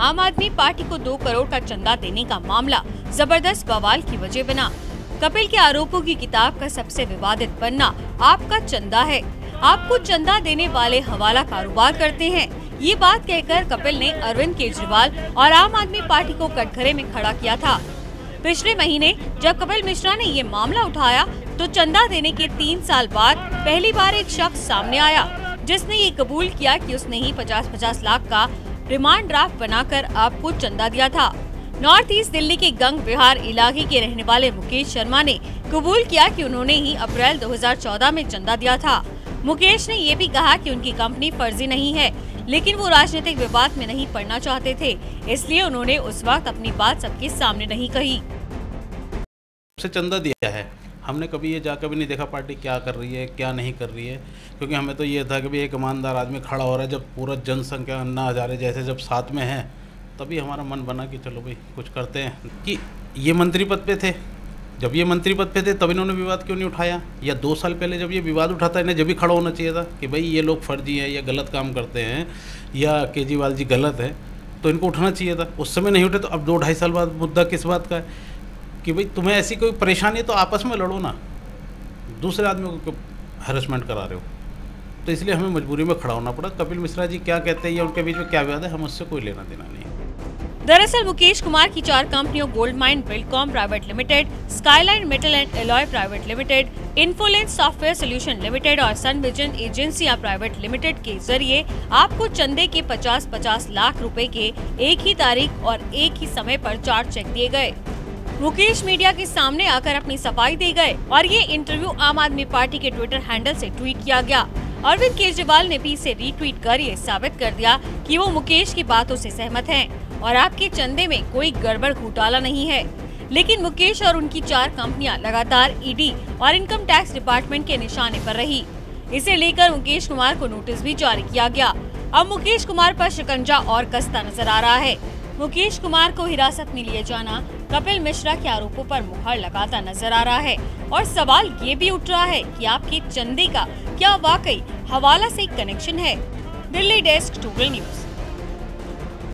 आम आदमी पार्टी को 2 करोड़ का चंदा देने का मामला जबरदस्त बवाल की वजह बना। कपिल के आरोपों की किताब का सबसे विवादित पन्ना आपका चंदा है। आपको चंदा देने वाले हवाला कारोबार करते हैं। ये बात कहकर कपिल ने अरविंद केजरीवाल और आम आदमी पार्टी को कटघरे में खड़ा किया था। पिछले महीने जब कपिल मिश्रा ने ये मामला उठाया तो चंदा देने के 3 साल बाद पहली बार एक शख्स सामने आया जिसने ये कबूल किया कि उसने ही 50-50 लाख का डिमांड ड्राफ्ट बनाकर आपको चंदा दिया था। नॉर्थ ईस्ट दिल्ली के गंग विहार इलाके के रहने वाले मुकेश शर्मा ने कबूल किया कि उन्होंने ही अप्रैल 2014 में चंदा दिया था। मुकेश ने ये भी कहा कि उनकी कंपनी फर्जी नहीं है, लेकिन वो राजनीतिक विवाद में नहीं पड़ना चाहते थे, इसलिए उन्होंने उस वक्त अपनी बात सबके सामने नहीं कही। से चंदा दिया है, हमने कभी ये जाकर भी नहीं देखा पार्टी क्या कर रही है क्या नहीं कर रही है, क्योंकि हमें तो ये था कि भाई एक ईमानदार आदमी खड़ा हो रहा है। जब पूरा जनसंख्या अन्ना हजारे जैसे जब साथ में है तभी हमारा मन बना कि चलो भाई कुछ करते हैं। कि ये मंत्री पद पे थे, जब ये मंत्री पद पे थे तब इन्होंने विवाद क्यों नहीं उठाया, या 2 साल पहले जब ये विवाद उठाता इन्हें जब भी खड़ा होना चाहिए था कि भाई ये लोग फर्जी हैं या गलत काम करते हैं या केजरीवाल जी गलत है, तो इनको उठना चाहिए था। उस समय नहीं उठे तो अब 2-2.5 साल बाद मुद्दा किस बात का है कि भाई तुम्हें ऐसी कोई परेशानी है तो आपस में लड़ो ना, दूसरे आदमी को हैरेसमेंट करा रहे हो। तो इसलिए हमें मजबूरी में खड़ा होना पड़ा। कपिल मिश्रा जी क्या कहते हैं या उनके बीच में क्या विवाद है, हम उससे कोई लेना देना नहीं। दरअसल मुकेश कुमार की 4 कंपनियों gold mine buildcom private limited, skyline metal and alloy private limited, infolance software solution limited और सन विजन एजेंसियां प्राइवेट लिमिटेड के जरिए आपको चंदे के 50-50 लाख रुपए के एक ही तारीख और एक ही समय पर 4 चेक दिए गए। मुकेश मीडिया के सामने आकर अपनी सफाई दे गए और ये इंटरव्यू आम आदमी पार्टी के ट्विटर हैंडल से ट्वीट किया गया। अरविंद केजरीवाल ने भी इसे रीट्वीट कर ये साबित कर दिया कि वो मुकेश की बातों से सहमत हैं और आपके चंदे में कोई गड़बड़ घोटाला नहीं है। लेकिन मुकेश और उनकी 4 कंपनियां लगातार ईडी और इनकम टैक्स डिपार्टमेंट के निशाने पर रही। इसे लेकर मुकेश कुमार को नोटिस भी जारी किया गया। अब मुकेश कुमार पर शिकंजा और कसता नजर आ रहा है। मुकेश कुमार को हिरासत में लिए जाना कपिल मिश्रा के आरोपों पर मुहर लगाता नजर आ रहा है और सवाल ये भी उठ रहा है कि आपके चंदे का क्या वाकई हवाला से कनेक्शन है। Delhi desk, today news.